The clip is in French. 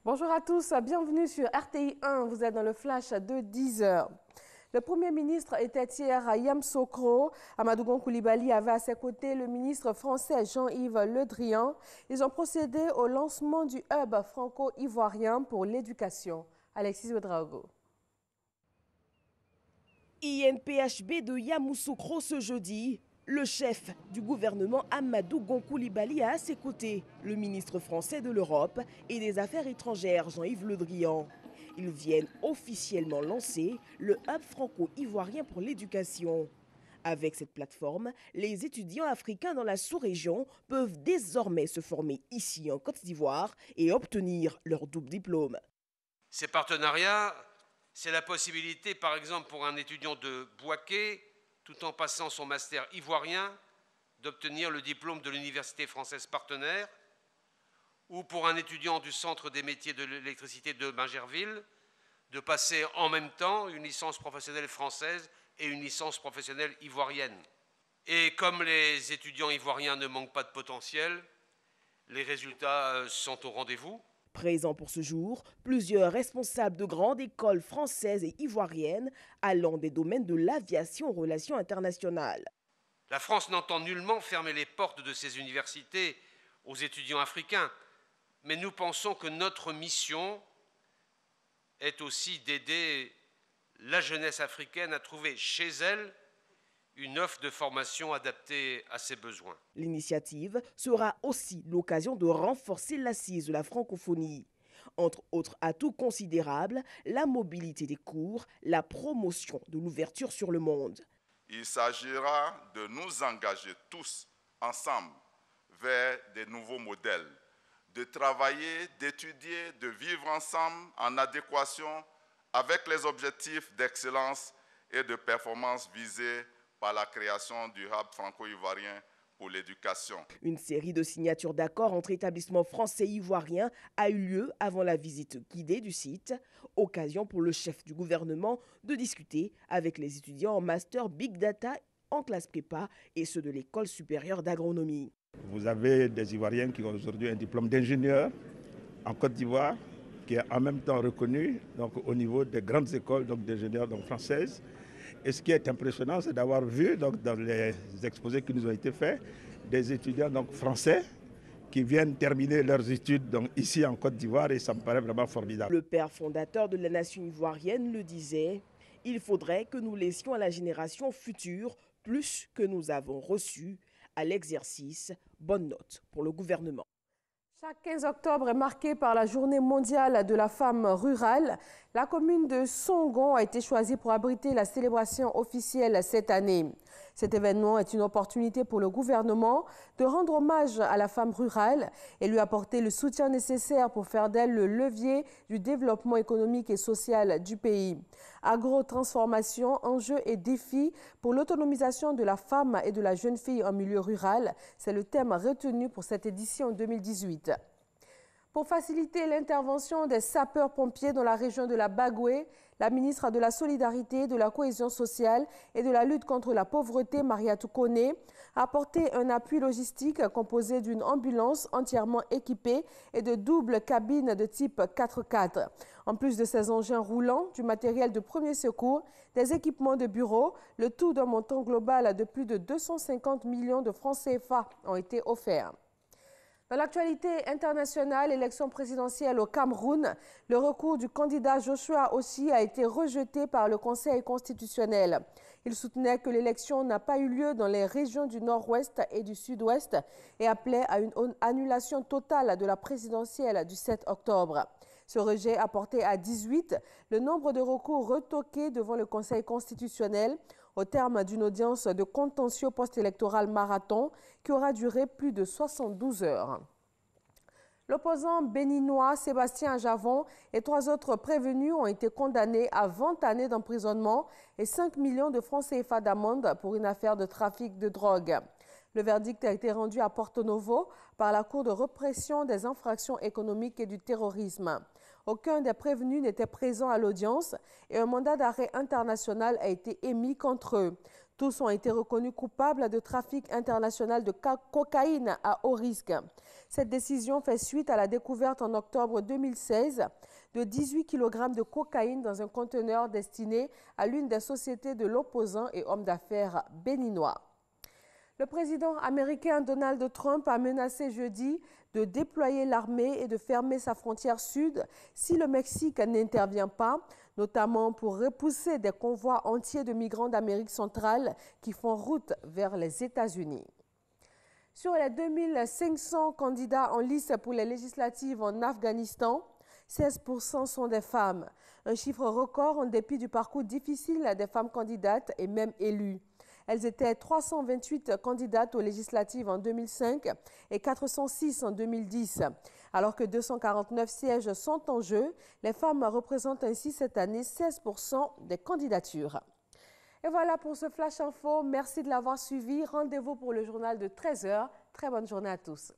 Bonjour à tous, bienvenue sur RTI 1. Vous êtes dans le flash de 10 heures. Le Premier ministre était hier à Yamoussoukro. Amadou Gon Coulibaly avait à ses côtés le ministre français Jean-Yves Le Drian. Ils ont procédé au lancement du hub franco-ivoirien pour l'éducation. Alexis Ouedraogo. INPHB de Yamoussoukro ce jeudi. Le chef du gouvernement Amadou Gon Coulibaly a à ses côtés le ministre français de l'Europe et des Affaires étrangères Jean-Yves Le Drian. Ils viennent officiellement lancer le hub franco-ivoirien pour l'éducation. Avec cette plateforme, les étudiants africains dans la sous-région peuvent désormais se former ici en Côte d'Ivoire et obtenir leur double diplôme. Ces partenariats, c'est la possibilité, par exemple, pour un étudiant de Bouaké, tout en passant son master ivoirien, d'obtenir le diplôme de l'université française partenaire, ou pour un étudiant du Centre des métiers de l'électricité de Bingerville, de passer en même temps une licence professionnelle française et une licence professionnelle ivoirienne. Et comme les étudiants ivoiriens ne manquent pas de potentiel, les résultats sont au rendez-vous. Présents pour ce jour, plusieurs responsables de grandes écoles françaises et ivoiriennes allant des domaines de l'aviation aux relations internationales. La France n'entend nullement fermer les portes de ses universités aux étudiants africains, mais nous pensons que notre mission est aussi d'aider la jeunesse africaine à trouver chez elle une offre de formation adaptée à ses besoins. L'initiative sera aussi l'occasion de renforcer l'assise de la francophonie. Entre autres atouts considérables, la mobilité des cours, la promotion de l'ouverture sur le monde. Il s'agira de nous engager tous ensemble vers des nouveaux modèles, de travailler, d'étudier, de vivre ensemble en adéquation avec les objectifs d'excellence et de performance visés par la création du hub franco-ivoirien pour l'éducation. Une série de signatures d'accords entre établissements français et ivoiriens a eu lieu avant la visite guidée du site. Occasion pour le chef du gouvernement de discuter avec les étudiants en master Big Data en classe prépa et ceux de l'école supérieure d'agronomie. Vous avez des Ivoiriens qui ont aujourd'hui un diplôme d'ingénieur en Côte d'Ivoire, qui est en même temps reconnu donc, au niveau des grandes écoles d'ingénieurs françaises. Et ce qui est impressionnant, c'est d'avoir vu donc, dans les exposés qui nous ont été faits, des étudiants français qui viennent terminer leurs études ici en Côte d'Ivoire et ça me paraît vraiment formidable. Le père fondateur de la nation ivoirienne le disait, il faudrait que nous laissions à la génération future plus que nous avons reçu à l'exercice. Bonne note pour le gouvernement. Chaque 15 octobre est marqué par la Journée mondiale de la femme rurale. La commune de Songon a été choisie pour abriter la célébration officielle cette année. Cet événement est une opportunité pour le gouvernement de rendre hommage à la femme rurale et lui apporter le soutien nécessaire pour faire d'elle le levier du développement économique et social du pays. Agro-transformation, enjeux et défis pour l'autonomisation de la femme et de la jeune fille en milieu rural, c'est le thème retenu pour cette édition 2018. Pour faciliter l'intervention des sapeurs-pompiers dans la région de la Bagoué, la ministre de la Solidarité, de la Cohésion sociale et de la lutte contre la pauvreté, Mariatou Koné, a apporté un appui logistique composé d'une ambulance entièrement équipée et de doubles cabines de type 4x4. En plus de ces engins roulants, du matériel de premier secours, des équipements de bureau, le tout d'un montant global de plus de 250 millions de francs CFA ont été offerts. Dans l'actualité internationale, l'élection présidentielle au Cameroun, le recours du candidat Joshua Ossi a été rejeté par le Conseil constitutionnel. Il soutenait que l'élection n'a pas eu lieu dans les régions du nord-ouest et du sud-ouest et appelait à une annulation totale de la présidentielle du 7 octobre. Ce rejet a porté à 18 le nombre de recours retoqués devant le Conseil constitutionnel au terme d'une audience de contentieux post-électoral marathon qui aura duré plus de 72 heures. L'opposant béninois Sébastien Javon et 3 autres prévenus ont été condamnés à 20 années d'emprisonnement et 5 millions de francs CFA d'amende pour une affaire de trafic de drogue. Le verdict a été rendu à Porto Novo par la Cour de répression des infractions économiques et du terrorisme. Aucun des prévenus n'était présent à l'audience et un mandat d'arrêt international a été émis contre eux. Tous ont été reconnus coupables de trafic international de cocaïne à haut risque. Cette décision fait suite à la découverte en octobre 2016 de 18 kg de cocaïne dans un conteneur destiné à l'une des sociétés de l'opposant et homme d'affaires béninois. Le président américain Donald Trump a menacé jeudi de déployer l'armée et de fermer sa frontière sud si le Mexique n'intervient pas, notamment pour repousser des convois entiers de migrants d'Amérique centrale qui font route vers les États-Unis. Sur les 2500 candidats en lice pour les législatives en Afghanistan, 16% sont des femmes. Un chiffre record en dépit du parcours difficile des femmes candidates et même élues. Elles étaient 328 candidates aux législatives en 2005 et 406 en 2010. Alors que 249 sièges sont en jeu, les femmes représentent ainsi cette année 16% des candidatures. Et voilà pour ce Flash Info. Merci de l'avoir suivi. Rendez-vous pour le journal de 13h. Très bonne journée à tous.